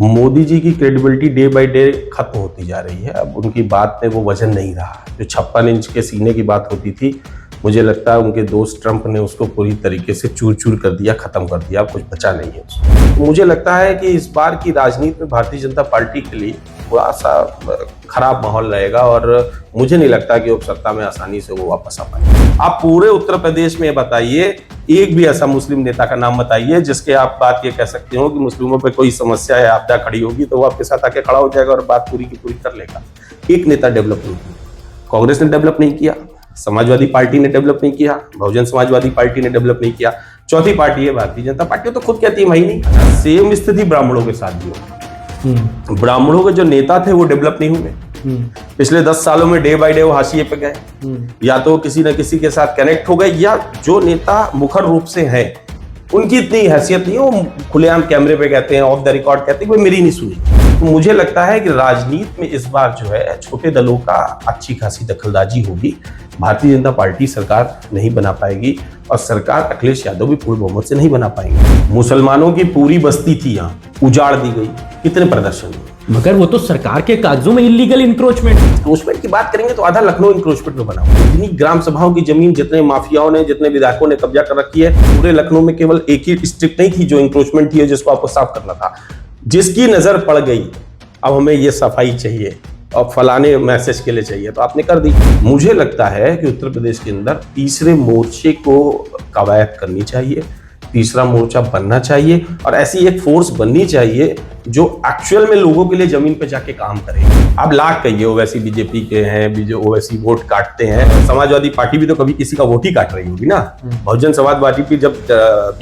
मोदी जी की credibility day by day खत्म होती जा रही है। अब उनकी बात में वो वजन नहीं रहा। जो 56 इंच के सीने की बात होती थी, मुझे लगता है उनके दोस्त ट्रंप ने उसको पूरी तरीके से चूर चूर कर दिया, खत्म कर दिया, कुछ बचा नहीं है उसको। तो मुझे लगता है कि इस बार की राजनीति में भारतीय जनता पार्टी के लिए थोड़ा सा खराब माहौल रहेगा और मुझे नहीं लगता कि वो सत्ता में आसानी से वो वापस आ पाए। आप पूरे उत्तर प्रदेश में बताइए, एक भी ऐसा मुस्लिम नेता का नाम बताइए जिसके आप बात ये कह सकते हो कि मुस्लिमों पे कोई समस्या या आपदा खड़ी होगी तो वो आपके साथ आके खड़ा हो जाएगा और बात पूरी की पूरी कर लेगा। एक नेता डेवलप नहीं किया, कांग्रेस ने डेवलप नहीं किया, समाजवादी पार्टी ने डेवलप नहीं किया, बहुजन समाजवादी पार्टी ने डेवलप नहीं किया, चौथी पार्टी है भारतीय जनता पार्टी। तो खुद कहती है भाई नहीं। सेम स्थिति ब्राह्मणों के साथ भी हो। ब्राह्मणों के जो नेता थे वो डेवलप नहीं हुए। पिछले 10 सालों में डे बाय डे वो हाशिए पे गए, या तो किसी न किसी के साथ कनेक्ट हो गए, या जो नेता मुखर रूप से है उनकी इतनी हैसियत नहीं, वो खुलेआम कैमरे पे कहते हैं, ऑफ द रिकॉर्ड कहते हैं, कोई मेरी नहीं सुनी। तो मुझे लगता है कि राजनीति में इस बार जो है छोटे दलों का अच्छी खासी दखलंदाजी होगी। भारतीय जनता पार्टी सरकार नहीं बना पाएगी और सरकार अखिलेश यादव भी पूर्ण बहुमत से नहीं बना पाएंगे। मुसलमानों की पूरी बस्ती थी यहाँ, उजाड़ दी गई, कितने प्रदर्शन हुए। मगर वो तो सरकार के कागजों में इलीगल इंक्रोचमेंट की बात करेंगे तो आधा लखनऊ इंक्रोचमेंट में बना। इतनी ग्राम सभाओं की जमीन जितने माफियाओं ने, जितने विधायकों ने कब्जा कर रखी है, पूरे लखनऊ में केवल एक ही डिस्ट्रिक्ट नहीं थी जो इंक्रोचमेंट थी जिसको आपको साफ करना था। जिसकी नजर पड़ गई अब हमें ये सफाई चाहिए और फलाने मैसेज के लिए चाहिए तो आपने कर दी। मुझे लगता है कि उत्तर प्रदेश के अंदर तीसरे मोर्चे को कवायद करनी चाहिए, तीसरा मोर्चा बनना चाहिए और ऐसी एक फोर्स बननी चाहिए जो एक्चुअल में लोगों के लिए जमीन पे जाके काम करे। अब लाख कहिए ओवैसी बीजेपी के हैं, ओवैसी वोट काटते हैं, समाजवादी पार्टी भी तो कभी किसी का वोट ही काट रही होगी ना। बहुजन समाजवादी भी जब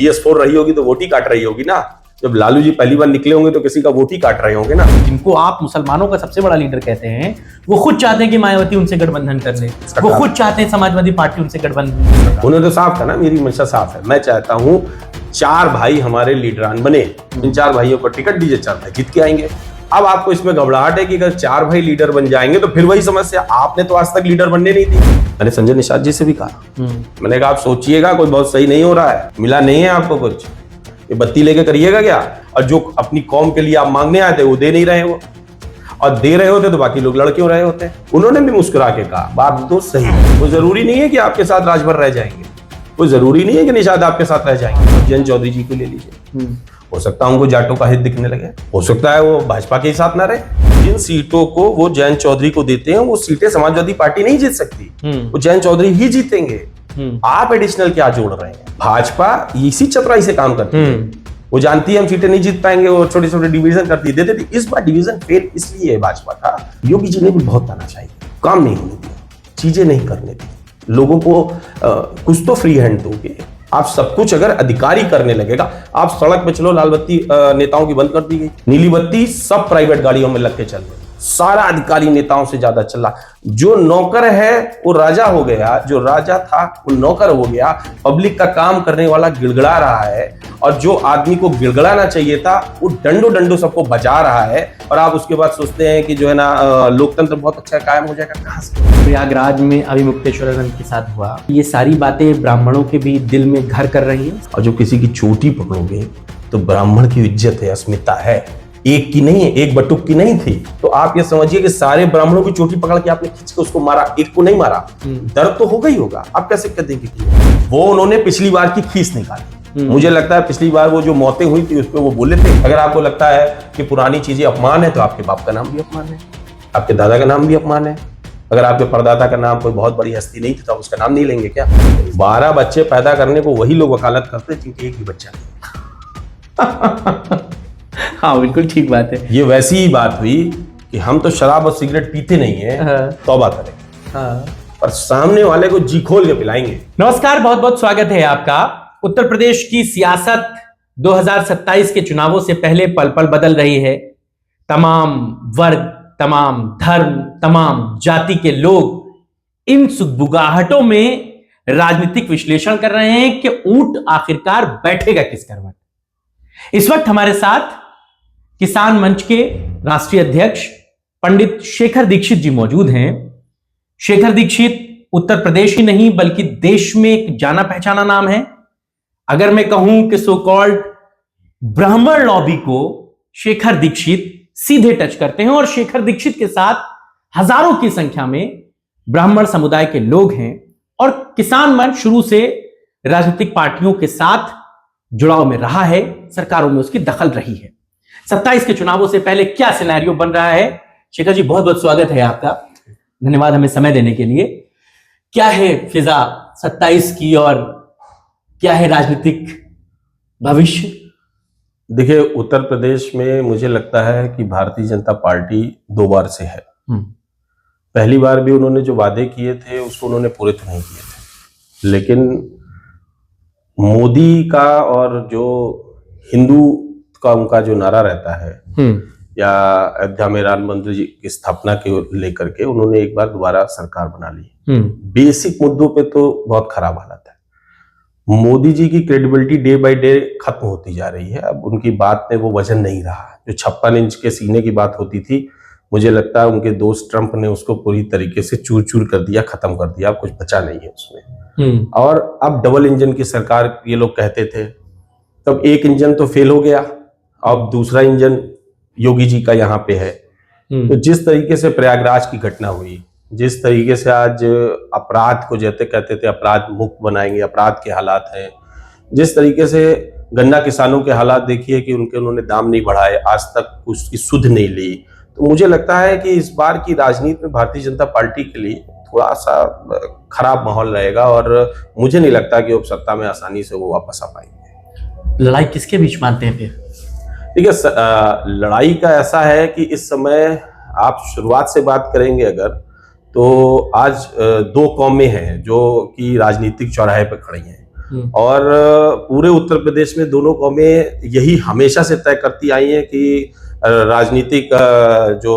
BS4 रही होगी तो वोट ही काट रही होगी ना। जब लालू जी पहली बार निकले होंगे तो किसी का वोट ही काट रहे होंगे ना। जिनको आप मुसलमानों का सबसे बड़ा लीडर कहते हैं, वो खुद चाहते हैं कि मायावती उनसे गठबंधन कर ले, वो खुद चाहते हैं समाजवादी पार्टी उनसे गठबंधन। उन्होंने तो साफ कहा ना, मेरी मंशा साफ है, मैं चाहता हूं 4 भाई हमारे लीडरान बने, इन 4 भाइयों को टिकट दीजिए, 4 भाई जीत के आएंगे। अब आपको इसमें घबराहट है कि अगर 4 भाई लीडर बन जाएंगे तो फिर वही समस्या, आपने तो आज तक लीडर बनने नहीं दी। मैंने संजय निषाद जी से भी कहा, मैंने कहा आप सोचिएगा कोई बहुत सही नहीं हो रहा है, मिला नहीं है आपको कुछ, ये बत्ती लेके करिएगा क्या। और जो अपनी कौम के लिए आप मांगने आए थे वो दे नहीं रहे हो, और दे रहे होते तो बाकी लोग लड़ क्यों रहे होते। उन्होंने भी मुस्कुरा के कहा बात तो सही है, वो जरूरी नहीं है कि आपके साथ राजभर रह जाएंगे, वो जरूरी नहीं है कि निषाद आपके साथ रह जाएंगे। जयंत चौधरी जी को ले लीजिए, हो सकता है उनको जाटों का हित दिखने लगे, हो सकता है वो भाजपा के साथ ना रहे। जिन सीटों को वो जयंत चौधरी को देते हैं वो सीटें समाजवादी पार्टी नहीं जीत सकती, वो जयंत चौधरी ही जीतेंगे। आप एडिशनल क्या जोड़ रहे हैं। भाजपा इसी चतुराई से काम करती है, वो जानती है हम सीटें नहीं जीत पाएंगे, वो छोटे छोटे डिवीजन करती देते थे। इस बार डिवीजन फेल इसलिए है भाजपा का, योगी जी ने भी बहुत आना चाहिए, काम नहीं होने दिया, चीजें नहीं करने दी, लोगों को कुछ तो फ्री हैंड दोगे। आप सब कुछ अगर अधिकारी करने लगेगा, आप सड़क पे चलो, लाल बत्ती नेताओं की बंद कर दी गई, नीली बत्ती सब प्राइवेट गाड़ियों में लग के चल रही, सारा अधिकारी नेताओं से ज्यादा चला। जो नौकर है वो राजा हो गया, जो राजा था वो नौकर हो गया, पब्लिक का काम करने वाला गिड़गड़ा रहा है, और जो आदमी को गिड़गड़ाना चाहिए था वो डंडो डंडो सबको बजा रहा है। और आप उसके बाद सोचते हैं कि जो है ना लोकतंत्र बहुत अच्छा कायम हो जाएगा। कहां से। प्रयागराज में अभी मुक्तेश्वरानंद के साथ हुआ, ये सारी बातें ब्राह्मणों के भी दिल में घर कर रही हैं। और जो किसी की चोटी पकड़ोगे तो ब्राह्मण की इज्जत है, अस्मिता है, एक की नहीं है, एक बटुक की नहीं थी। तो आप ये समझिए कि सारे ब्राह्मणों की चोटी पकड़ के आपने खींच के उसको मारा, एक को नहीं मारा, दर्द तो होगा ही होगा। आप कैसे कह देंगे कि वो उन्होंने पिछली बार की खींच निकाली। मुझे लगता है पिछली बार वो जो मौतें हुई थी उस पर वो बोले थे। अगर आपको लगता है कि पुरानी चीजें अपमान है तो आपके बाप का नाम भी अपमान है, आपके दादा का नाम भी अपमान है। अगर आपके परदादा का नाम कोई बहुत बड़ी हस्ती नहीं थी तो उसका नाम नहीं लेंगे क्या। 12 बच्चे पैदा करने को वही लोग वकालत करते जिनके एक ही बच्चा नहीं। हाँ बिल्कुल ठीक बात है। ये वैसी ही बात हुई कि हम तो शराब और सिगरेट पीते नहीं है, तौबा करें, पर सामने वाले को जी खोल के पिलाएंगे। नमस्कार, बहुत बहुत स्वागत है आपका। उत्तर प्रदेश की सियासत 2027 के चुनावों से पहले पल पल बदल रही है। तमाम वर्ग, तमाम धर्म, तमाम जाति के लोग इन सुगबुगाहटों में राजनीतिक विश्लेषण कर रहे हैं कि ऊंट आखिरकार बैठेगा किस करवट। इस वक्त हमारे साथ किसान मंच के राष्ट्रीय अध्यक्ष पंडित शेखर दीक्षित जी मौजूद हैं। शेखर दीक्षित उत्तर प्रदेश ही नहीं बल्कि देश में एक जाना पहचाना नाम है। अगर मैं कहूं कि सो कॉल्ड ब्राह्मण लॉबी को शेखर दीक्षित सीधे टच करते हैं, और शेखर दीक्षित के साथ हजारों की संख्या में ब्राह्मण समुदाय के लोग हैं, और किसान मंच शुरू से राजनीतिक पार्टियों के साथ जुड़ाव में रहा है, सरकारों में उसकी दखल रही है। 27 के चुनावों से पहले क्या सिनेरियो बन रहा है? शेखर जी, बहुत बहुत स्वागत है आपका, धन्यवाद हमें समय देने के लिए। क्या है फिजा 27 की, और क्या है राजनीतिक भविष्य? देखिए, उत्तर प्रदेश में मुझे लगता है कि भारतीय जनता पार्टी 2 बार से है। पहली बार भी उन्होंने जो वादे किए थे उसको उन्होंने पूरे तो नहीं किए थे, लेकिन मोदी का और जो हिंदू का उनका जो नारा रहता है, या अयोध्या में राम मंदिर जी की स्थापना के लेकर के उन्होंने एक बार दोबारा सरकार बना ली। बेसिक मुद्दों पे तो बहुत खराब हालत है। मोदी जी की क्रेडिबिलिटी डे बाय डे खत्म होती जा रही है। अब उनकी बात में वो वजन नहीं रहा। जो 56 इंच के सीने की बात होती थी, मुझे लगता है उनके दोस्त ट्रंप ने उसको पूरी तरीके से चूर चूर कर दिया, खत्म कर दिया, कुछ बचा नहीं है उसमें। और अब डबल इंजन की सरकार ये लोग कहते थे, तब एक इंजन तो फेल हो गया, अब दूसरा इंजन योगी जी का यहाँ पे है। तो जिस तरीके से प्रयागराज की घटना हुई, जिस तरीके से आज अपराध को जैसे कहते थे अपराध मुक्त बनाएंगे, अपराध के हालात हैं, जिस तरीके से गन्ना किसानों के हालात देखिए कि उन्होंने दाम नहीं बढ़ाए, आज तक उसकी सुध नहीं ली। तो मुझे लगता है कि इस बार की राजनीति में भारतीय जनता पार्टी के लिए थोड़ा सा खराब माहौल रहेगा, और मुझे नहीं लगता कि वो सत्ता में आसानी से वो वापस आ पाएंगे। लड़ाई किसके बीच मानते हैं फिर? देखिए, लड़ाई का ऐसा है कि इस समय आप शुरुआत से बात करेंगे अगर, तो आज 2 कौमें हैं जो कि राजनीतिक चौराहे पर खड़ी हैं, और पूरे उत्तर प्रदेश में दोनों कौमें यही हमेशा से तय करती आई हैं कि राजनीतिक जो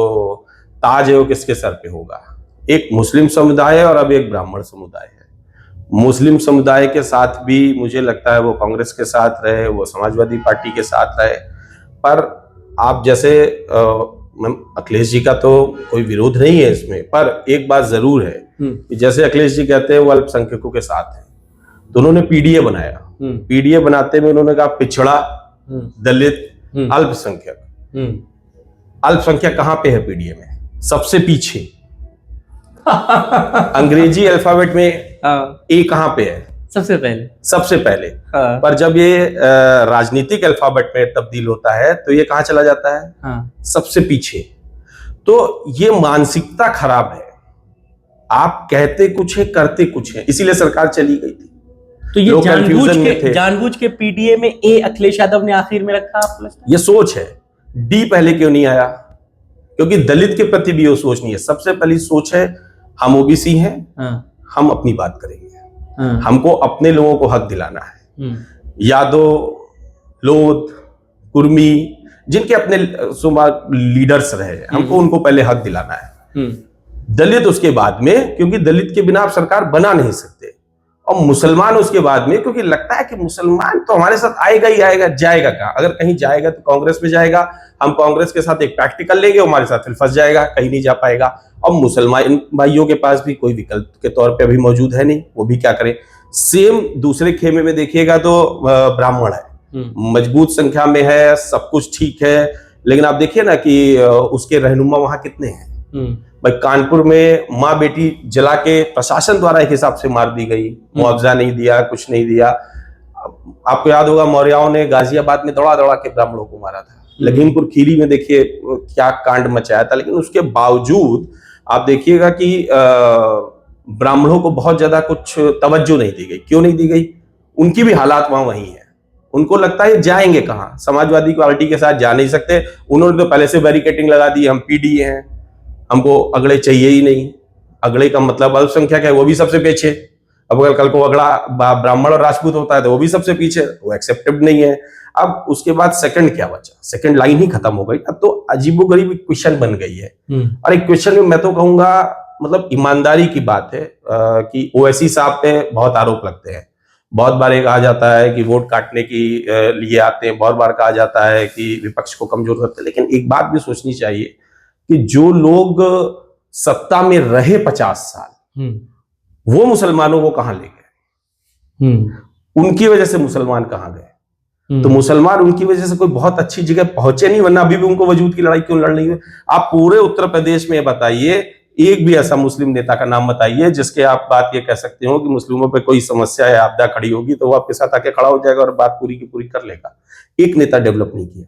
ताज है वो किसके सर पे होगा। एक मुस्लिम समुदाय है और अब एक ब्राह्मण समुदाय है। मुस्लिम समुदाय के साथ भी मुझे लगता है वो कांग्रेस के साथ रहे, वो समाजवादी पार्टी के साथ रहे, पर आप जैसे अखिलेश जी का तो कोई विरोध नहीं है इसमें, पर एक बात जरूर है कि जैसे अखिलेश जी कहते हैं वो अल्पसंख्यकों के साथ है, तो उन्होंने पीडीए बनाया। पीडीए बनाते में उन्होंने कहा पिछड़ा, दलित, अल्पसंख्यक। अल्पसंख्यक कहां पे है पीडीए में? सबसे पीछे। अंग्रेजी अल्फाबेट में ए कहां पे है? सबसे पहले। हाँ। पर जब ये राजनीतिक अल्फाबेट में तब्दील होता है तो ये कहां चला जाता है? हाँ। सबसे पीछे। तो ये मानसिकता खराब है। आप कहते कुछ है, करते कुछ है, इसीलिए सरकार चली गई थी। तो ये जानबूझ के पीडीए में ए अखिलेश यादव ने आखिर में रखा। ये सोच है। डी पहले क्यों नहीं आया? क्योंकि दलित के प्रति भी वो सोच नहीं है। सबसे पहली सोच है हम ओबीसी हैं, हम अपनी बात करेंगे, हमको अपने लोगों को हक दिलाना है। यादव, लोध, कुर्मी, जिनके अपने लीडर्स रहे, हमको उनको पहले हक दिलाना है। दलित उसके बाद में, क्योंकि दलित के बिना आप सरकार बना नहीं सकते, और मुसलमान उसके बाद में, क्योंकि लगता है कि मुसलमान तो हमारे साथ आएगा ही आएगा, जाएगा कहाँ? अगर कहीं जाएगा तो कांग्रेस में जाएगा, हम कांग्रेस के साथ एक पैक्ट कर लेंगे, हमारे साथ फिर फंस जाएगा, कहीं नहीं जा पाएगा। और मुसलमान भाइयों के पास भी कोई विकल्प के तौर पे अभी मौजूद है नहीं, वो भी क्या करें। सेम दूसरे खेमे में देखिएगा तो ब्राह्मण है, मजबूत संख्या में है, सब कुछ ठीक है, लेकिन आप देखिए ना कि उसके रहनुमा वहां कितने हैं। भाई कानपुर में माँ बेटी जला के प्रशासन द्वारा एक हिसाब से मार दी गई, मुआवजा नहीं दिया, कुछ नहीं दिया। आपको याद होगा मौर्याओं ने गाजियाबाद में दौड़ा दौड़ा के ब्राह्मणों को मारा था। लखीमपुर खीरी में देखिए क्या कांड मचाया था, लेकिन उसके बावजूद आप देखिएगा कि ब्राह्मणों को बहुत ज्यादा कुछ तवज्जो नहीं दी गई। क्यों नहीं दी गई? उनकी भी हालात वहां वही है। उनको लगता है जाएंगे कहाँ, समाजवादी पार्टी के साथ जा नहीं सकते। उन्होंने तो पहले से बैरिकेटिंग लगा दी, हम पीडीए हैं, हमको अगड़े चाहिए ही नहीं। अगड़े का मतलब अल्पसंख्यक है, वो भी सबसे पीछे। अब अगर कल को अगड़ा ब्राह्मण और राजपूत होता है तो वो भी सबसे पीछे, वो एक्सेप्टेड नहीं है। अब उसके बाद सेकंड क्या बचा? सेकंड लाइन ही खत्म हो गई। अब तो अजीबोगरीब क्वेश्चन बन गई है। और एक क्वेश्चन में मैं तो कहूंगा मतलब ईमानदारी की बात है कि ओवैसी साहब पे बहुत आरोप लगते हैं। बहुत बार ये कहा जाता है कि वोट काटने की लिए आते हैं, बहुत बार कहा जाता है कि विपक्ष को कमजोर करते हैं। लेकिन एक बात भी सोचनी चाहिए कि जो लोग सत्ता में रहे 50 साल, वो मुसलमानों को कहां ले गए? उनकी वजह से मुसलमान कहां गए? तो मुसलमान उनकी वजह से कोई बहुत अच्छी जगह पहुंचे नहीं, वरना अभी भी उनको वजूद की लड़ाई क्यों लड़ रही है? आप पूरे उत्तर प्रदेश में बताइए, एक भी ऐसा मुस्लिम नेता का नाम बताइए जिसके आप बात ये कह सकते हो कि मुस्लिमों पे कोई समस्या या आपदा खड़ी होगी तो वो आपके साथ आके खड़ा हो जाएगा और बात पूरी की पूरी कर लेगा। एक नेता डेवलप नहीं किया,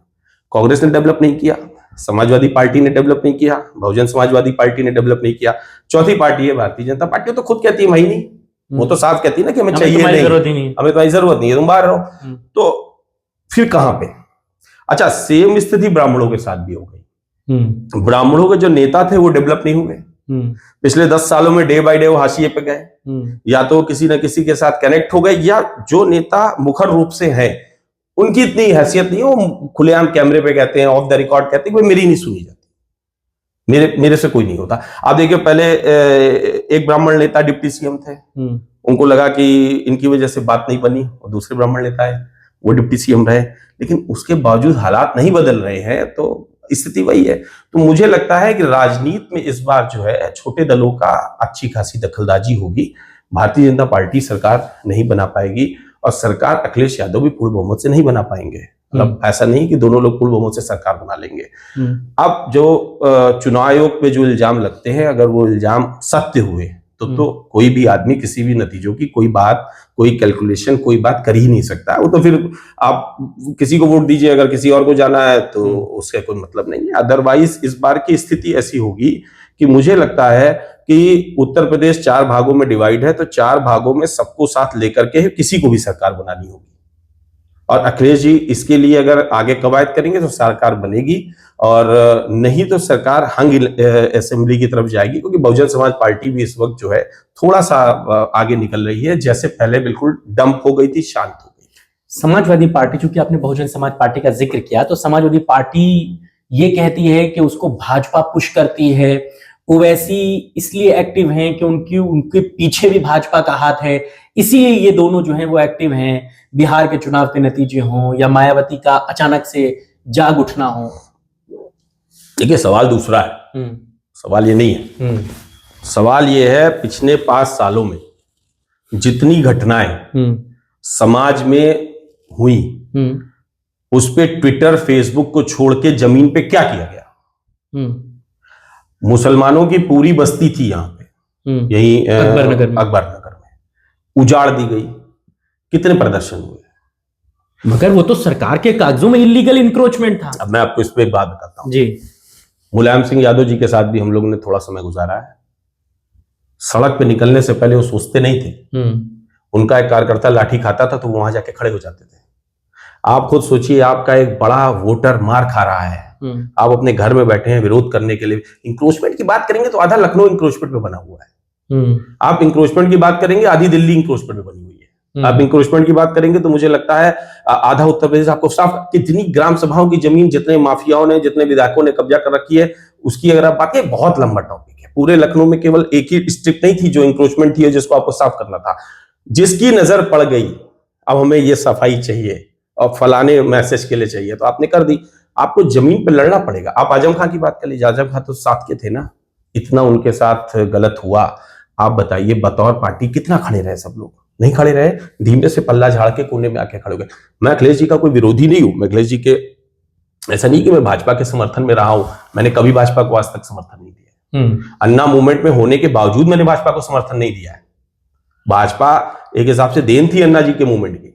कांग्रेस ने डेवलप नहीं किया, समाजवादी पार्टी ने डेवलप नहीं किया, बहुजन समाजवादी पार्टी ने डेवलप नहीं किया, चौथी पार्टी है भारतीय जनता पार्टी। तो खुद कहती है भाई नहीं, वो तो साफ कहती है ना कि हमें चाहिए नहीं, हमें तुम्हारी जरूरत नहीं है, तुम बाहर रहो। तो फिर कहां पे? अच्छा, सेम स्थिति ब्राह्मणों के साथ भी हो गई। ब्राह्मणों के जो नेता थे वो डेवलप नहीं हुए। पिछले 10 सालों में डे बाय डे वो हाशिए पे गए, या तो किसी न किसी के साथ कनेक्ट हो गए, या जो नेता मुखर रूप से है उनकी इतनी हैसियत नहीं, वो खुलेआम कैमरे पे कहते हैं, ऑफ द रिकॉर्ड कहते हैं, मेरी नहीं सुनी जाती, मेरे से कोई नहीं होता। आप देखिए, पहले एक ब्राह्मण नेता डिप्टी सीएम थे, उनको लगा कि इनकी वजह से बात नहीं बनी, और दूसरे ब्राह्मण नेता है वो डिप्टी सीएम रहे, लेकिन उसके बावजूद हालात नहीं बदल रहे हैं, तो स्थिति वही है। तो मुझे लगता है कि राजनीति में इस बार जो है छोटे दलों का अच्छी खासी दखलंदाजी होगी। भारतीय जनता पार्टी सरकार नहीं बना पाएगी, और सरकार अखिलेश यादव भी पूर्ण बहुमत से नहीं बना पाएंगे। मतलब ऐसा नहीं कि दोनों लोग पूर्ण बहुमत से सरकार बना लेंगे। अब जो चुनाव आयोग पे जो इल्जाम लगते हैं, अगर वो इल्जाम सत्य हुए तो कोई भी आदमी किसी भी नतीजों की कोई बात, कोई कैलकुलेशन, कोई बात कर ही नहीं सकता। वो तो फिर आप किसी को वोट दीजिए, अगर किसी और को जाना है तो उसका कोई मतलब नहीं है। अदरवाइज इस बार की स्थिति ऐसी होगी कि मुझे लगता है कि उत्तर प्रदेश 4 भागों में डिवाइड है, तो 4 भागों में सबको साथ लेकर के किसी को भी सरकार बनानी होगी। और अखिलेश जी इसके लिए अगर आगे कवायद करेंगे तो सरकार बनेगी, और नहीं तो सरकार हंग असेंबली की तरफ जाएगी, क्योंकि बहुजन समाज पार्टी भी इस वक्त जो है थोड़ा सा आगे निकल रही है, जैसे पहले बिल्कुल डंप हो गई थी, शांत हो गई। समाजवादी पार्टी, चूंकि आपने बहुजन समाज पार्टी का जिक्र किया, तो समाजवादी पार्टी ये कहती है कि उसको भाजपा पुश करती है, ओवैसी इसलिए एक्टिव हैं कि उनके पीछे भी भाजपा का हाथ है, इसीलिए ये दोनों जो हैं वो एक्टिव हैं। बिहार के चुनाव के नतीजे हों या मायावती का अचानक से जाग उठना हो। देखिए, सवाल दूसरा है, सवाल ये नहीं है। सवाल ये है, पिछले 5 सालों में जितनी घटनाएं समाज में हुई, उस पे ट्विटर फेसबुक को छोड़ के जमीन पे क्या किया गया? मुसलमानों की पूरी बस्ती थी यहाँ पे, यही अकबर नगर में उजाड़ दी गई। कितने प्रदर्शन हुए? मगर वो तो सरकार के कागजों में इलीगल इंक्रोचमेंट था। अब मैं आपको इस पे एक बात बताता हूं जी। मुलायम सिंह यादव जी के साथ भी हम लोगों ने थोड़ा समय गुजारा है। सड़क पे निकलने से पहले वो सोचते नहीं थे। उनका एक कार्यकर्ता लाठी खाता था तो वो वहां जाके खड़े हो जाते थे। आप खुद सोचिए, आपका एक बड़ा वोटर मार खा रहा है, आप अपने घर में बैठे हैं विरोध करने के लिए। इंक्रोचमेंट की बात करेंगे तो आधा लखनऊ इंक्रोचमेंट पे बना हुआ है। आप इंक्रोचमेंट की बात करेंगे, आधी दिल्ली इंक्रोचमेंट पे बनी हुई है। आप इंक्रोचमेंट की बात करेंगे तो मुझे लगता है आधा उत्तर प्रदेश आपको साफ, कितनी ग्राम सभाओं की जमीन जितने माफियाओं ने, जितने विधायकों ने कब्जा कर रखी है, उसकी अगर आप बात करें, बहुत लंबा टॉपिक है। पूरे लखनऊ में केवल एक ही डिस्ट्रिक्ट नहीं थी जो इंक्रोचमेंट थी, जिसको आपको साफ करना था। जिसकी नजर पड़ गई अब हमें ये सफाई चाहिए और फलाने मैसेज के लिए चाहिए, तो आपने कर दी। आपको जमीन पे लड़ना पड़ेगा। आप आजम खान की बात कर लीजिए, आजम खान तो साथ के थे ना, इतना उनके साथ गलत हुआ। आप बताइए, बतौर पार्टी कितना खड़े रहे? सब लोग नहीं खड़े रहे, धीमे से पल्ला झाड़ के कोने में आके खड़े हो गए। मैं अखिलेश जी का कोई विरोधी नहीं हूं। मैं अखिलेश जी के, ऐसा नहीं कि मैं भाजपा के समर्थन में रहा हूं, मैंने कभी भाजपा को आज तक समर्थन नहीं दिया। अन्ना मूवमेंट में होने के बावजूद मैंने भाजपा को समर्थन नहीं दिया है। भाजपा एक हिसाब से देन थी अन्ना जी के मूवमेंट की,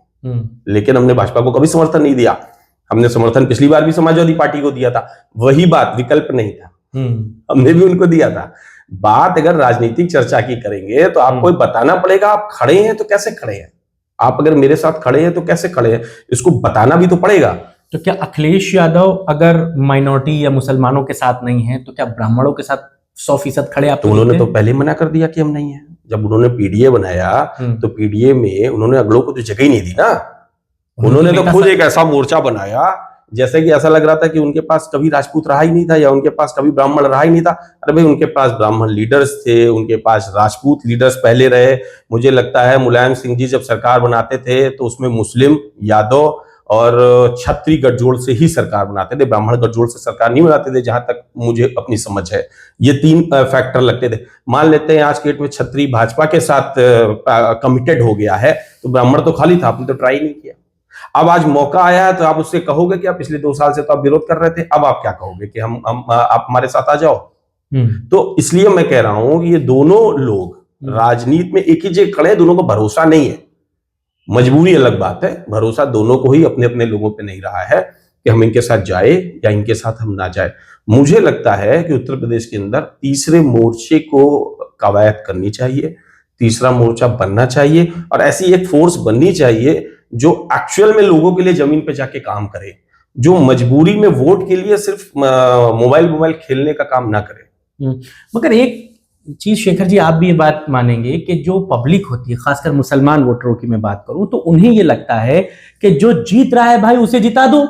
लेकिन हमने भाजपा को कभी समर्थन नहीं दिया। हमने समर्थन पिछली बार भी समाजवादी पार्टी को दिया था, वही बात, विकल्प नहीं था, हमने भी उनको दिया था। बात अगर राजनीतिक चर्चा की करेंगे तो आपको बताना पड़ेगा आप खड़े हैं तो कैसे खड़े हैं। आप अगर मेरे साथ खड़े हैं तो कैसे खड़े हैं, इसको बताना भी तो पड़ेगा। तो क्या अखिलेश यादव अगर माइनॉरिटी या मुसलमानों के साथ नहीं है तो क्या ब्राह्मणों के साथ 100% खड़े? आप तो उन्होंने तो पहले मना कर दिया कि हम नहीं है। जब उन्होंने पीडीए बनाया तो पीडीए में उन्होंने अगलों को तो जगह ही नहीं दी ना। उन्होंने तो खुद एक ऐसा मोर्चा बनाया जैसे कि ऐसा लग रहा था कि उनके पास कभी राजपूत रहा ही नहीं था, या उनके पास कभी ब्राह्मण रहा ही नहीं था। अरे भाई, उनके पास ब्राह्मण लीडर्स थे, उनके पास राजपूत लीडर्स पहले रहे। मुझे लगता है मुलायम सिंह जी जब सरकार बनाते थे तो उसमें मुस्लिम, यादव और छत्री गठजोड़ से ही सरकार बनाते थे, ब्राह्मण गठजोड़ से सरकार नहीं बनाते थे, जहां तक मुझे अपनी समझ है। ये 3 फैक्टर लगते थे। मान लेते हैं आज के डेट में छत्री भाजपा के साथ कमिटेड हो गया है, तो ब्राह्मण तो खाली था, आपने तो ट्राई नहीं किया। अब आज मौका आया है तो आप उससे कहोगे कि आप पिछले 2 साल से तो आप विरोध कर रहे थे, अब आप क्या कहोगे कि हम आप हमारे साथ आ जाओ। तो इसलिए मैं कह रहा हूं कि ये दोनों लोग राजनीति में एक ही जगह खड़े हैं, दोनों को भरोसा नहीं है। मजबूरी अलग बात है, भरोसा दोनों को ही अपने अपने लोगों पे नहीं रहा है कि हम इनके साथ जाए या इनके साथ हम ना जाए। मुझे लगता है कि उत्तर प्रदेश के अंदर तीसरे मोर्चे को कवायद करनी चाहिए, तीसरा मोर्चा बनना चाहिए और ऐसी एक फोर्स बननी चाहिए जो एक्चुअल में लोगों के लिए जमीन पे जाके काम करे, जो मजबूरी में वोट के लिए सिर्फ मोबाइल खेलने का काम ना करे। मगर एक चीज शेखर जी, आप भी ये बात मानेंगे कि जो पब्लिक होती है, खासकर मुसलमान वोटरों की मैं बात करूं, तो उन्हें ये लगता है कि जो जीत रहा है भाई उसे जिता दो,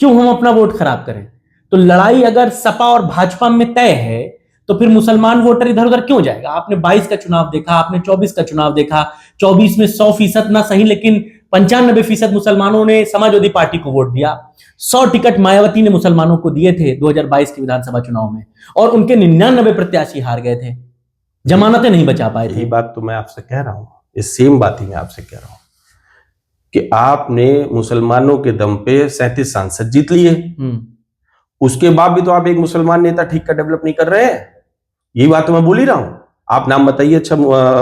क्यों हम अपना वोट खराब करें। तो लड़ाई अगर सपा और भाजपा में तय है तो फिर मुसलमान वोटर इधर उधर क्यों जाएगा। आपने 22 का चुनाव देखा, आपने 24 का चुनाव देखा, 24 में 100% ना सही लेकिन 95% मुसलमानों ने समाजवादी पार्टी को वोट दिया। 100 टिकट मायावती ने मुसलमानों को दिए थे 2022 के विधानसभा चुनाव में और उनके 99 प्रत्याशी हार गए थे, जमानतें नहीं बचा पाए थे। यही बात तो मैं आपसे कह रहा हूं, ये सेम बात ही मैं आपसे कह रहा हूं कि आपने मुसलमानों के दम पे 37 सांसद जीत लिए, उसके बाद भी तो आप एक मुसलमान नेता ठीक का डेवलप नहीं कर रहे हैं। यही बात तो मैं बोल ही रहा हूं। आप नाम बताइए अच्छा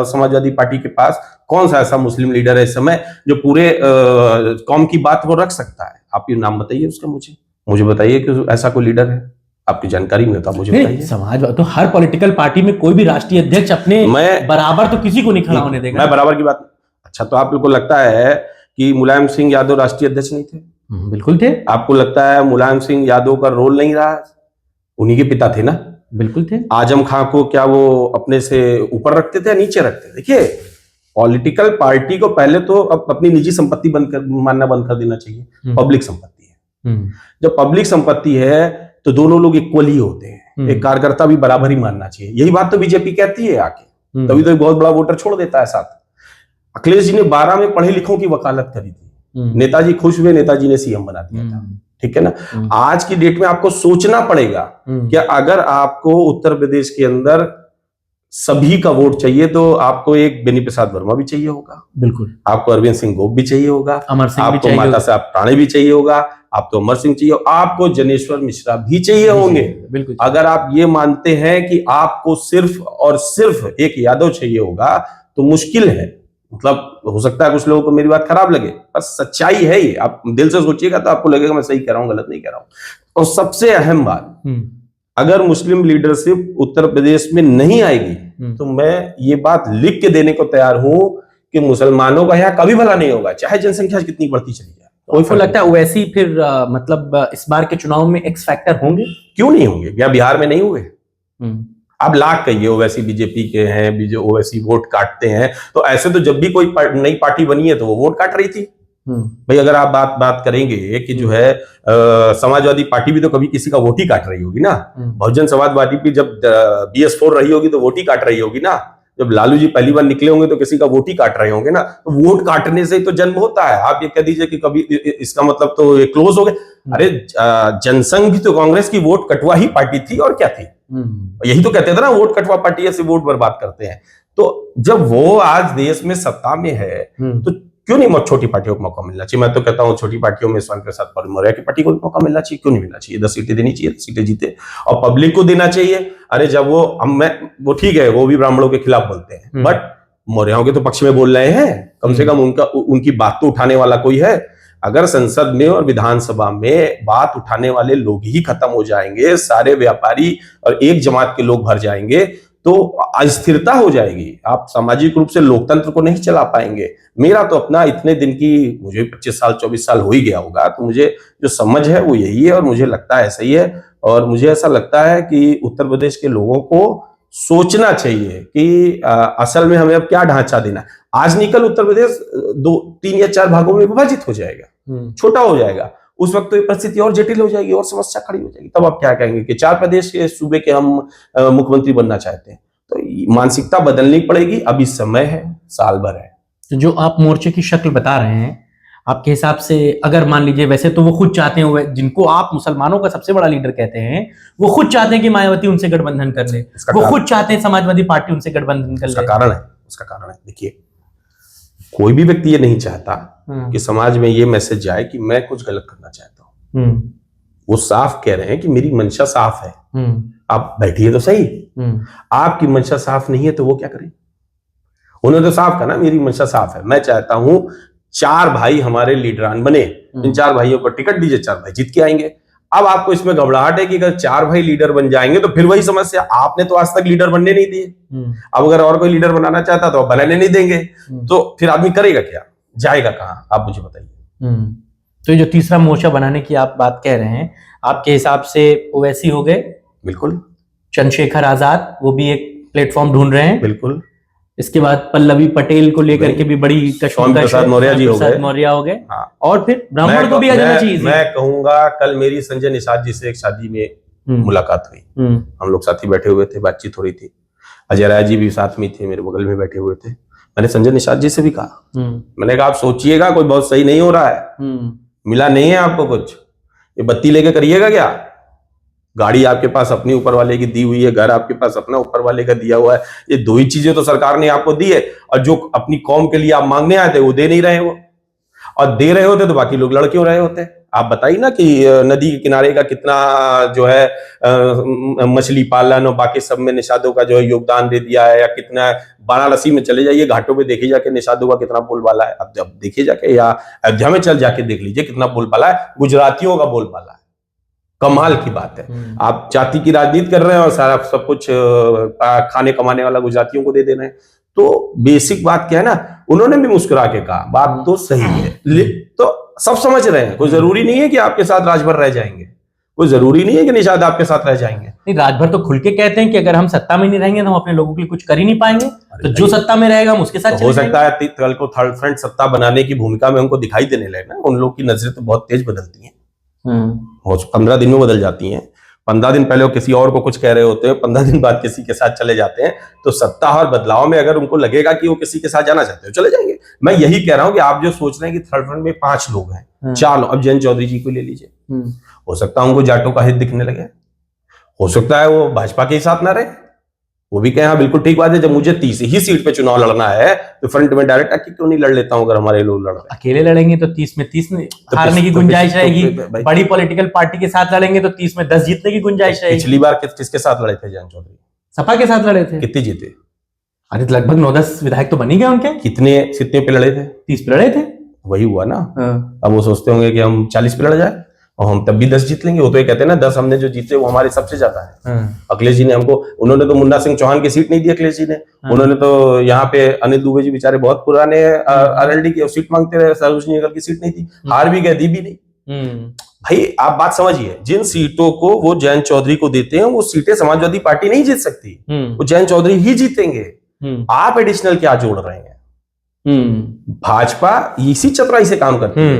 समाजवादी पार्टी के पास कौन सा ऐसा मुस्लिम लीडर है इस समय जो पूरे कौम की बात वो रख सकता है। आप ये नाम बताइए उसका, मुझे बताइए कि ऐसा कोई लीडर है आपकी जानकारी में, तो आप मुझे बताइए। समाजवाद तो हर पॉलिटिकल पार्टी में कोई भी राष्ट्रीय अध्यक्ष अपने बराबर तो किसी को नहीं खड़ा होने देगा। मैं बराबर की बात, अच्छा तो आपको लगता है कि मुलायम सिंह यादव राष्ट्रीय अध्यक्ष नहीं थे? बिल्कुल थे। आपको लगता है मुलायम सिंह यादव का रोल नहीं रहा? उन्हीं के पिता थे ना। बिल्कुल थे। आजम खां को क्या वो अपने से ऊपर रखते थे या नीचे रखते थे? देखिए पॉलिटिकल पार्टी को पहले तो अपनी निजी संपत्ति मानना बंद कर देना चाहिए। पब्लिक संपत्ति है, जब पब्लिक संपत्ति है तो दोनों लोग इक्वल ही होते हैं, एक कार्यकर्ता भी बराबर ही मानना चाहिए। यही बात तो बीजेपी कहती है आके, तभी तो एक बहुत बड़ा वोटर छोड़ देता है साथ। अखिलेश जी ने 12 में पढ़े लिखों की वकालत करी थी, नेताजी खुश हुए, नेताजी ने सीएम बना दिया था, ठीक है ना। आज की डेट में आपको सोचना पड़ेगा कि अगर आपको उत्तर प्रदेश के अंदर सभी का वोट चाहिए तो आपको एक बेनी प्रसाद वर्मा भी चाहिए होगा, बिल्कुल, आपको अरविंद सिंह गोप भी चाहिए होगा, अमर सिंह आपको माता साहब प्राणे भी चाहिए होगा, आपको अमर सिंह चाहिए, आपको जनेश्वर मिश्रा भी चाहिए होंगे। बिल्कुल। अगर आप ये मानते हैं कि आपको सिर्फ और सिर्फ एक यादव चाहिए होगा तो मुश्किल है। मतलब हो सकता है कुछ लोगों को मेरी बात खराब लगे, पर सच्चाई है ये। आप दिल से सोचिएगा तो आपको लगेगा मैं सही कह रहा हूं, गलत नहीं कह रहा हूं। और सबसे अहम बात, अगर मुस्लिम लीडरशिप उत्तर प्रदेश में नहीं आएगी तो मैं ये बात लिख के देने को तैयार हूं कि मुसलमानों का यहाँ कभी भला नहीं होगा, चाहे जनसंख्या कितनी बढ़ती चली जाए। आपको लगता है वैसे फिर मतलब इस बार के चुनाव में एक्स फैक्टर होंगे? क्यों नहीं होंगे? क्या बिहार में नहीं हुए? आप लाख कहिए ओवैसी बीजेपी के हैं, ओवैसी वोट काटते हैं, तो ऐसे तो जब भी कोई नई पार्टी बनी है तो वो वोट काट रही थी। भाई अगर आप बात करेंगे कि जो है समाजवादी पार्टी भी तो कभी किसी का वोट ही काट रही होगी ना। बहुजन समाजवादी भी जब BS4 रही होगी तो वोट ही काट रही होगी ना। जब लालू जी पहली बार निकले होंगे तो किसी का वोट ही काट रहे होंगे ना। तो वोट काटने से ही तो जन्म होता है। आप ये कह दीजिए कि कभी इसका मतलब तो ये क्लोज हो गए। अरे जनसंघ भी तो कांग्रेस की वोट कटवा ही पार्टी थी और क्या थी। यही तो कहते थे ना, वोट कटवा पार्टी से वोट बर्बाद करते हैं। तो जब वो आज देश में सत्ता में है तो क्यों नहीं छोटी पार्टियों को मौका मिलना चाहिए? मैं तो कहता हूँ छोटी पार्टियों में स्वामी प्रसाद मौर्य की पार्टी को मौका मिलना चाहिए। क्यों नहीं मिलना चाहिए? 10 सीटें देनी चाहिए, 10 सीटें जीते और पब्लिक को देना चाहिए। अरे जब वो ठीक है, वो भी ब्राह्मणों के खिलाफ बोलते हैं, बट मौर्यों के तो पक्ष में बोल रहे हैं। कम से कम उनकी बात तो उठाने वाला कोई है। अगर संसद में और विधानसभा में बात उठाने वाले लोग ही खत्म हो जाएंगे, सारे व्यापारी और एक जमात के लोग भर जाएंगे तो अस्थिरता हो जाएगी। आप सामाजिक रूप से लोकतंत्र को नहीं चला पाएंगे। मेरा तो अपना इतने दिन की, मुझे 25 साल 24 साल हो ही गया होगा, तो मुझे जो समझ है वो यही है और मुझे लगता है ऐसा ही है। और मुझे ऐसा लगता है कि उत्तर प्रदेश के लोगों को सोचना चाहिए कि असल में हमें अब क्या ढांचा देना है। आज निकल उत्तर प्रदेश 2, 3 या 4 भागों में विभाजित हो जाएगा, छोटा हो जाएगा। उस वक्त तो ये परिस्थिति और जटिल हो जाएगी और समस्या खड़ी हो जाएगी। तब आप क्या कहेंगे कि 4 प्रदेश के सूबे के हम मुख्यमंत्री बनना चाहते हैं? तो मानसिकता बदलनी पड़ेगी। अभी समय है, साल भर है। तो जो आप मोर्चे की शक्ल बता रहे हैं, आपके हिसाब से अगर मान लीजिए, वैसे तो वो खुद चाहते हैं, जिनको आप मुसलमानों का सबसे बड़ा लीडर कहते हैं, वो खुद चाहते हैं कि मायावती उनसे गठबंधन कर ले, वो खुद चाहते हैं समाजवादी पार्टी उनसे गठबंधन कर ले। उसका कारण है देखिए कोई भी व्यक्ति ये नहीं चाहता कि समाज में ये मैसेज जाए कि मैं कुछ गलत करना चाहता हूं। वो साफ कह रहे हैं कि मेरी मंशा साफ है, आप बैठिए तो सही। आपकी मंशा साफ नहीं है तो वो क्या करें? उन्होंने तो साफ कहा ना, मेरी मंशा साफ है, मैं चाहता हूं 4 भाई हमारे लीडरान बने, इन 4 भाइयों को टिकट दीजिए, 4 भाई जीत के आएंगे। अब आपको इसमें घबराहट है कि अगर 4 भाई लीडर बन जाएंगे तो फिर वही समस्या, आपने तो आज तक लीडर बनने नहीं दिए, अब अगर और कोई लीडर बनाना चाहता तो बनाने नहीं देंगे, तो फिर आदमी करेगा क्या, जाएगा कहां, आप मुझे बताइए। तो ये जो तीसरा मोर्चा बनाने की आप बात कह रहे हैं, आपके हिसाब से ओवैसी हो गए, बिल्कुल, चंद्रशेखर आजाद वो भी एक प्लेटफॉर्म ढूंढ रहे हैं, बिल्कुल, इसके बाद पल्लवी पटेल को लेकर के भी बड़ी प्रसाद मौर्य जी हो गए, हाँ। और फिर ब्राह्मण को भी आ जाना चाहिए। मैं कहूंगा कल मेरी संजय निषाद जी से एक शादी में मुलाकात हुई, हम लोग साथी बैठे हुए थे, बातचीत हो रही थी, अजय राय जी भी साथ में थे, मेरे बगल में बैठे हुए थे। मैंने संजय निषाद जी से भी कहा, मैंने कहा आप सोचिएगा कोई बहुत सही नहीं हो रहा है, मिला नहीं है आपको कुछ, ये बत्ती लेके करिएगा क्या? गाड़ी आपके पास अपनी ऊपर वाले की दी हुई है, घर आपके पास अपना ऊपर वाले का दिया हुआ है, ये 2 ही चीजें तो सरकार ने आपको दी है, और जो अपनी कौम के लिए आप मांगने आए थे वो दे नहीं रहे हो, और दे रहे होते तो बाकी लोग लड़ क्यों रहे होते? आप बताइए ना कि नदी के किनारे का कितना जो है मछली पालन और बाकी सब में निषादों का जो है योगदान दे दिया है, या कितना वाराणसी में चले जाइए, घाटों पे देखिए जाके निषादों का कितना बोलबाला है, अब देखिए जाके, या अयोध्या में चल जाके देख लीजिए कितना बोलबाला है, गुजरातियों का बोलबाला है, कमाल की बात है। आप जाति की राजनीति कर रहे हैं और सारा सब कुछ खाने कमाने वाला गुजरातियों को दे दे रहे हैं। तो बेसिक बात क्या है ना, उन्होंने भी मुस्कुरा के कहा बात तो सही है, तो सब समझ रहे हैं, कोई जरूरी नहीं है कि आपके साथ राजभर रह जाएंगे, कोई जरूरी नहीं है कि निषाद आपके साथ रह जाएंगे। नहीं, राजभर तो खुल के कहते हैं कि अगर हम सत्ता में नहीं रहेंगे तो हम अपने लोगों के लिए कुछ कर ही नहीं पाएंगे, तो जो सत्ता में रहेगा हम उसके साथ हो सकता है कल को थर्ड फ्रंट सत्ता बनाने की भूमिका में हमको दिखाई देने लगे ना, उन लोग की नजरें तो बहुत तेज बदलती है, 15 दिन में बदल जाती हैं। 15 दिन पहले वो किसी और को कुछ कह रहे होते हैं, 15 दिन बाद किसी के साथ चले जाते हैं। तो सत्ता और बदलाव में अगर उनको लगेगा कि वो किसी के साथ जाना चाहते हो, चले जाएंगे। मैं यही कह रहा हूं कि आप जो सोच रहे हैं कि थर्ड फ्रंट में 5 लोग हैं, 4 लोग, अब जयंत चौधरी जी को ले लीजिए, हो सकता है उनको जाटों का हित दिखने लगे, हो सकता है वो भाजपा के साथ ना रहे, वो भी कहें हाँ बिल्कुल ठीक बात है, जब मुझे 30 ही सीट पे चुनाव लड़ना है तो फ्रंट में डायरेक्ट आके क्यों नहीं लड़ लेता हूं, अगर हमारे लोग लड़ रहे हैं। अकेले लड़ेंगे तो 30 में 30 हारने की गुंजाइश रहेगी, बड़ी पॉलिटिकल पार्टी के साथ लड़ेंगे तो 30 में 10 जीतने की गुंजाइश रहेगी। पिछली बार किसके साथ लड़े थे जयंत चौधरी? सपा के साथ लड़े थे। कितने जीते? अरे लगभग 9-10 विधायक तो बनी गए उनके। कितने पे लड़े थे? 30 पे लड़े थे। वही हुआ ना। अब वो सोचते होंगे कि हम 40 पे लड़ जाए और हम तब भी 10 जीत लेंगे। वो तो ये कहते हैं ना 10 हमने जो जीते वो हमारे सबसे ज्यादा है। अखिलेश जी ने हमको, उन्होंने तो मुन्ना सिंह चौहान की सीट नहीं दी अखिलेश जी ने। उन्होंने तो यहाँ पे अनिल दुबे जी बेचारे बहुत पुराने आरएलडी की सीट मांगते रहे, सरोजनी निगल की सीट नहीं दी, हार भी गए, दी भी नहीं। भाई आप बात समझिए, जिन सीटों को वो जयंत चौधरी को देते हैं वो सीटें समाजवादी पार्टी नहीं जीत सकती, वो जयंत चौधरी ही जीतेंगे। आप एडिशनल क्या जोड़ रहे हैं? भाजपा इसी चतुराई से काम करती है,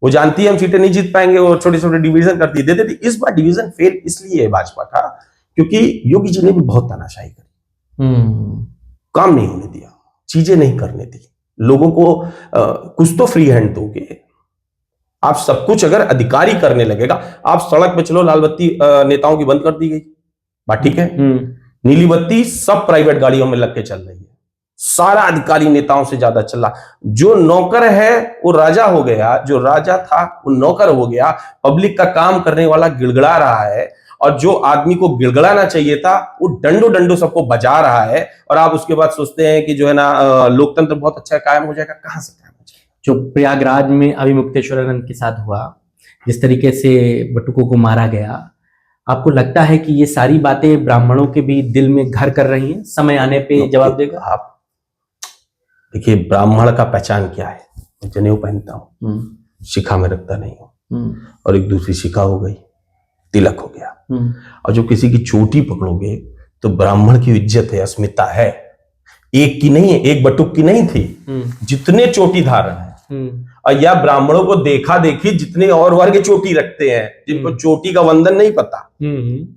वो जानती है हम सीटें नहीं जीत पाएंगे, वो छोटे छोटे डिवीजन करती दे देती। इस बार डिवीजन फेल इसलिए है भाजपा का क्योंकि योगी जी ने भी बहुत तानाशाही करी, काम नहीं होने दिया, चीजें नहीं करने दी, लोगों को कुछ तो फ्री हैंड दोगे। आप सब कुछ अगर अधिकारी करने लगेगा, आप सड़क पे चलो, लाल बत्ती नेताओं की बंद कर दी गई, बात ठीक है, नीली बत्ती सब प्राइवेट गाड़ियों में लग के चल रही है, सारा अधिकारी नेताओं से ज्यादा चल रहा। जो नौकर है वो राजा हो गया, जो राजा था वो नौकर हो गया, पब्लिक का काम करने वाला गिड़गिड़ा रहा है, और जो आदमी को गिड़गिड़ाना चाहिए था वो डंडो डंडो सबको बजा रहा है। और आप उसके बाद सोचते हैं कि जो है ना लोकतंत्र बहुत अच्छा कायम हो जाएगा। कहां से कायम हो जाएगा? जो प्रयागराज में अभी मुक्तेश्वरानंद के साथ हुआ, जिस तरीके से बटुकों को मारा गया, आपको लगता है कि ये सारी बातें ब्राह्मणों के भी दिल में घर कर रही हैं? समय आने पे जवाब देगा। आप देखिए, ब्राह्मण का पहचान क्या है? जनेऊ पहनता हूं, शिखा में रखता नहीं हूं, और एक दूसरी शिखा हो गई, तिलक हो गया। और जो किसी की चोटी पकड़ोगे तो ब्राह्मण की इज्जत है, अस्मिता है, एक की नहीं है, एक बटुक की नहीं थी, जितने चोटी धारण है। और या ब्राह्मणों को देखा देखी जितने और वर्ग चोटी रखते हैं, जिनको चोटी का वंदन नहीं पता,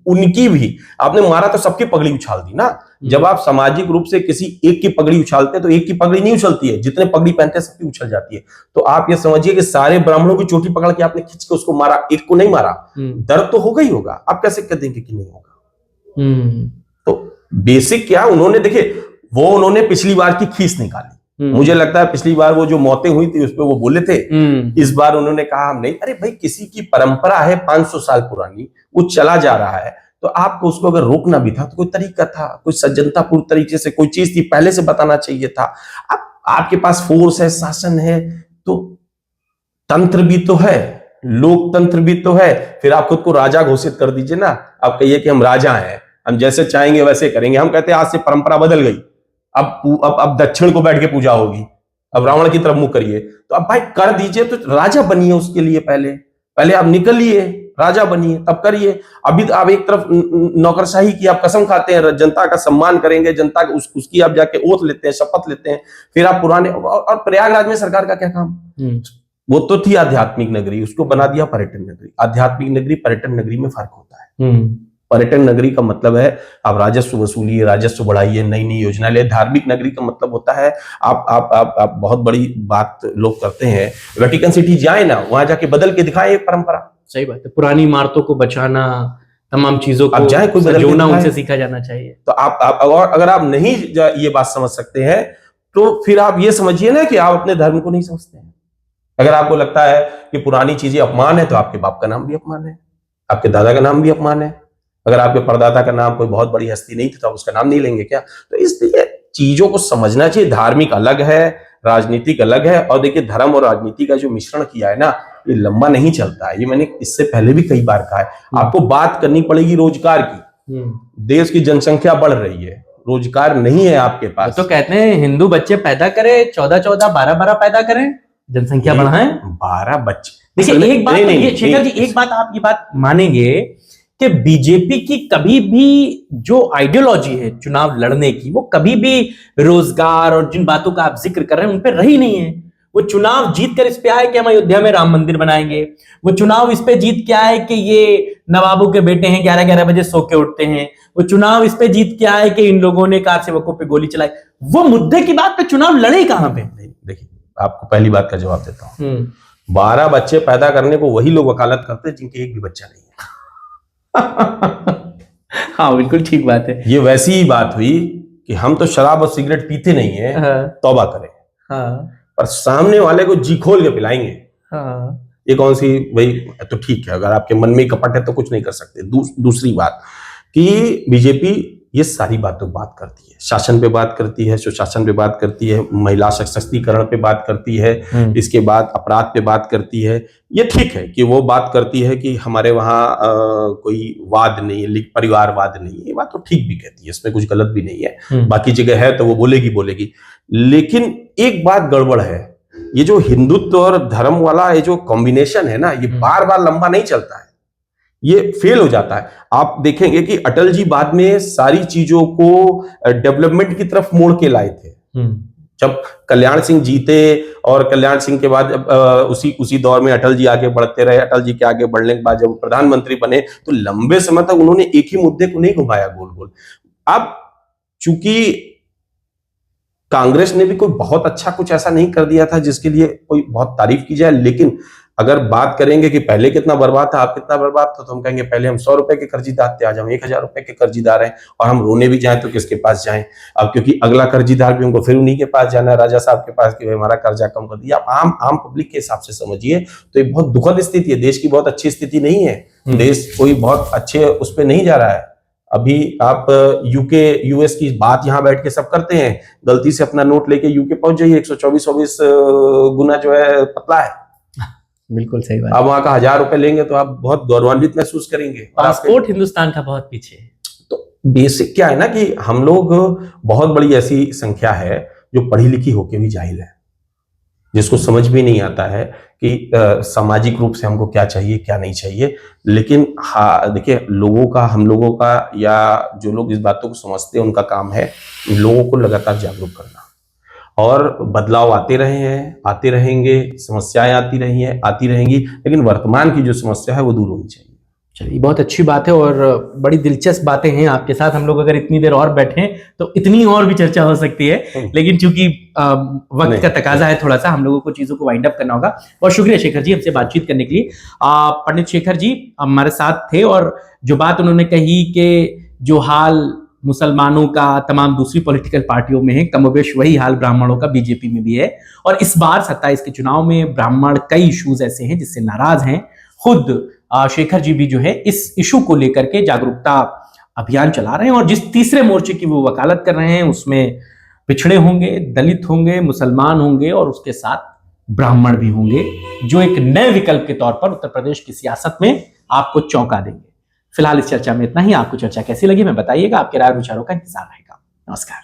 उनकी भी आपने मारा तो सबकी पगड़ी उछाल दी ना। जब आप सामाजिक रूप से किसी एक की पगड़ी उछालते हैं तो एक की पगड़ी नहीं उछलती है, जितने पगड़ी पहनते हैं सबकी उछल जाती है। तो आप ये समझिए कि सारे ब्राह्मणों की चोटी पकड़ के आपने खींच के उसको मारा, एक को नहीं मारा, दर्द तो होगा ही होगा। आप कैसे कह देंगे कि नहीं होगा? तो बेसिक क्या उन्होंने, देखिए वो उन्होंने पिछली बार की खींच निकाली, मुझे लगता है पिछली बार वो जो मौतें हुई थी उस पर वो बोले थे, इस बार उन्होंने कहा हम नहीं। अरे भाई, किसी की परंपरा है 500 साल पुरानी, वो चला जा रहा है, तो आपको उसको अगर रोकना भी था तो कोई तरीका था, कोई सज्जनतापूर्ण तरीके से कोई चीज थी, पहले से बताना चाहिए था। अब आपके पास फोर्स है, शासन है, तो तंत्र भी तो है, लोकतंत्र भी तो है। फिर आप खुद को राजा घोषित कर दीजिए ना, आप कहिए कि हम राजा हैं, हम जैसे चाहेंगे वैसे करेंगे। हम कहते हैं आज से परंपरा बदल गई, अब दक्षिण को बैठ के पूजा होगी, अब रावण की तरफ मुंह करिए। तो अब भाई कर दीजिए, तो राजा बनिए उसके लिए, पहले आप निकलिए, राजा बनिए, तब करिए। अभी तो आप एक तरफ नौकरशाही की आप कसम खाते हैं, जनता का सम्मान करेंगे, जनता उसकी आप जाके ओथ लेते हैं, शपथ लेते हैं, फिर आप पुराने। और प्रयागराज में सरकार का क्या काम? वो तो थी आध्यात्मिक नगरी, उसको बना दिया पर्यटन नगरी। आध्यात्मिक नगरी, पर्यटन नगरी में फर्क होता है। पर्यटन नगरी का मतलब है आप राजस्व वसूलिए, राजस्व बढ़ाइए, नई नई योजना ले। धार्मिक नगरी का मतलब होता है आप बहुत बड़ी बात लोग करते हैं, वेटिकन सिटी जाए ना, वहां जाके बदल के दिखाए परंपरा। सही बात है, पुरानी इमारतों को बचाना, तमाम चीजों को जाए कोई सजोना, उनसे सीखा जाना चाहिए। तो आप अगर आप नहीं ये बात समझ सकते हैं, तो फिर आप ये समझिए ना कि आप अपने धर्म को नहीं समझते हैं। अगर आपको लगता है कि पुरानी चीजें अपमान है, तो आपके बाप का नाम भी अपमान है, आपके दादा का नाम भी अपमान है। अगर आपके परदादा का नाम कोई बहुत बड़ी हस्ती नहीं थी तो आप उसका नाम नहीं लेंगे क्या? तो इसलिए चीजों को समझना चाहिए। धार्मिक अलग है, राजनीतिक अलग है। और देखिए, धर्म और राजनीति का जो मिश्रण किया है ना, ये लंबा नहीं चलता है। ये मैंने इससे पहले भी कई बार कहा है। आपको बात करनी पड़ेगी रोजगार की। देश की जनसंख्या बढ़ रही है, रोजगार नहीं है आपके पास। तो कहते हैं हिंदू बच्चे पैदा करें, 14-14, 12-12 पैदा करें, जनसंख्या बढ़ाएं। 12 बच्चे। देखिए एक बात, शेखर जी, एक बात आप ये बात मानेंगे कि बीजेपी की कभी भी जो आइडियोलॉजी है चुनाव लड़ने की, वो कभी भी रोजगार और जिन बातों का आप जिक्र कर रहे हैं उन पर रही नहीं है। वो चुनाव जीत कर इस पे आए कि हम अयोध्या में राम मंदिर बनाएंगे। वो चुनाव इस पे जीत के आए कि ये नवाबों के बेटे हैं, 11-11 बजे सो के उठते हैं। वो चुनाव इस पे जीत के आए कि इन लोगों ने कार सेवकों पे गोली चलाई। वो मुद्दे की बात पे चुनाव लड़े कहां पे? देखिए, आपको पहली बात का जवाब देता हूं। 12 बच्चे पैदा करने को वही लोग वकालत करते हैं जिनके एक भी बच्चा नहीं है। हाँ, बिल्कुल ठीक बात है। ये वैसी ही बात हुई कि हम तो शराब और सिगरेट पीते नहीं है, तौबा करें। पर सामने वाले को जी खोल के पिलाएंगे। ये कौन सी भाई? तो ठीक है, अगर आपके मन में कपट है तो कुछ नहीं कर सकते। दूसरी बात कि बीजेपी ये सारी बातों बात करती है, शासन पे बात करती है, सुशासन पे बात करती है, महिला सशक्तिकरण पे बात करती है, इसके बाद अपराध पे बात करती है। ये ठीक है कि वो बात करती है कि हमारे वहाँ कोई वाद नहीं है, परिवारवाद नहीं है। ये बात तो ठीक भी कहती है, इसमें कुछ गलत भी नहीं है। बाकी जगह है तो वो बोलेगी। लेकिन एक बात गड़बड़ है, ये जो हिंदुत्व और धर्म वाला ये जो कॉम्बिनेशन है ना, ये बार बार लंबा नहीं चलता है, ये फेल हो जाता है। आप देखेंगे कि अटल जी बाद में सारी चीजों को डेवलपमेंट की तरफ मोड़ के लाए थे। जब कल्याण सिंह जीते और कल्याण सिंह के बाद उसी दौर में अटल जी आगे बढ़ते रहे। अटल जी के आगे बढ़ने के बाद जब प्रधानमंत्री बने तो लंबे समय तक उन्होंने एक ही मुद्दे को नहीं घुमाया गोल गोल। अब चूंकि कांग्रेस ने भी कोई बहुत अच्छा कुछ ऐसा नहीं कर दिया था जिसके लिए कोई बहुत तारीफ की जाए, लेकिन अगर बात करेंगे कि पहले कितना बर्बाद था, आप कितना बर्बाद था, तो हम कहेंगे पहले हम 100 रुपए के कर्जीदार थे, आज हम 1000 रुपए के कर्जीदार हैं। और हम रोने भी जाएं तो किसके पास जाएं अब, क्योंकि अगला कर्जीदार भी हमको फिर उन्हीं के पास जाना है, राजा साहब के पास, कि हमारा कर्जा कम कर दिया। आम पब्लिक के हिसाब से समझिए तो ये बहुत दुखद स्थिति है। देश की बहुत अच्छी स्थिति नहीं है, देश कोई बहुत अच्छे उस पर नहीं जा रहा है। अभी आप यूके यूएस की बात यहाँ बैठ के सब करते हैं, गलती से अपना नोट लेके यूके पहुंच जाइए, 124 गुना जो है पतला है। बिल्कुल सही बात। अब वहां का 1000 रुपए लेंगे तो आप बहुत गौरवान्वित महसूस करेंगे। पासपोर्ट हिंदुस्तान का बहुत पीछे है। तो बेसिक क्या है ना कि हम लोग बहुत बड़ी ऐसी संख्या है जो पढ़ी लिखी होके भी जाहिल है, जिसको समझ भी नहीं आता है कि सामाजिक रूप से हमको क्या चाहिए क्या नहीं चाहिए। लेकिन हाँ, देखिए, हम लोगों का या जो लोग इस बातों को समझते हैं उनका काम है लोगों को लगातार जागरूक करना। और बदलाव आते रहे हैं, आते रहेंगे, समस्याएं आती रही हैं, आती रहेंगी, लेकिन वर्तमान की जो समस्या है वो दूर होनी चाहिए। चलिए, बहुत अच्छी बात है और बड़ी दिलचस्प बातें हैं आपके साथ। हम लोग अगर इतनी देर और बैठे तो इतनी और भी चर्चा हो सकती है, लेकिन चूंकि वक्त का तकाजा है, थोड़ा सा हम लोगों को चीजों को वाइंड अप करना होगा। और शुक्रिया शेखर जी हमसे बातचीत करने के लिए। पंडित शेखर जी हमारे साथ थे और जो बात उन्होंने कही कि जो हाल मुसलमानों का तमाम दूसरी पॉलिटिकल पार्टियों में है, कमोबेश वही हाल ब्राह्मणों का बीजेपी में भी है। और इस बार 27 के चुनाव में ब्राह्मण कई इश्यूज ऐसे हैं जिससे नाराज हैं। खुद शेखर जी भी जो है इस इशू को लेकर के जागरूकता अभियान चला रहे हैं, और जिस तीसरे मोर्चे की वो वकालत कर रहे हैं उसमें पिछड़े होंगे, दलित होंगे, मुसलमान होंगे और उसके साथ ब्राह्मण भी होंगे, जो एक नए विकल्प के तौर पर उत्तर प्रदेश की सियासत में आपको चौंका देंगे। फिलहाल इस चर्चा में इतना ही। आपको चर्चा कैसी लगी मैं बताइएगा, आपके राय और विचारों का इंतजार रहेगा। नमस्कार।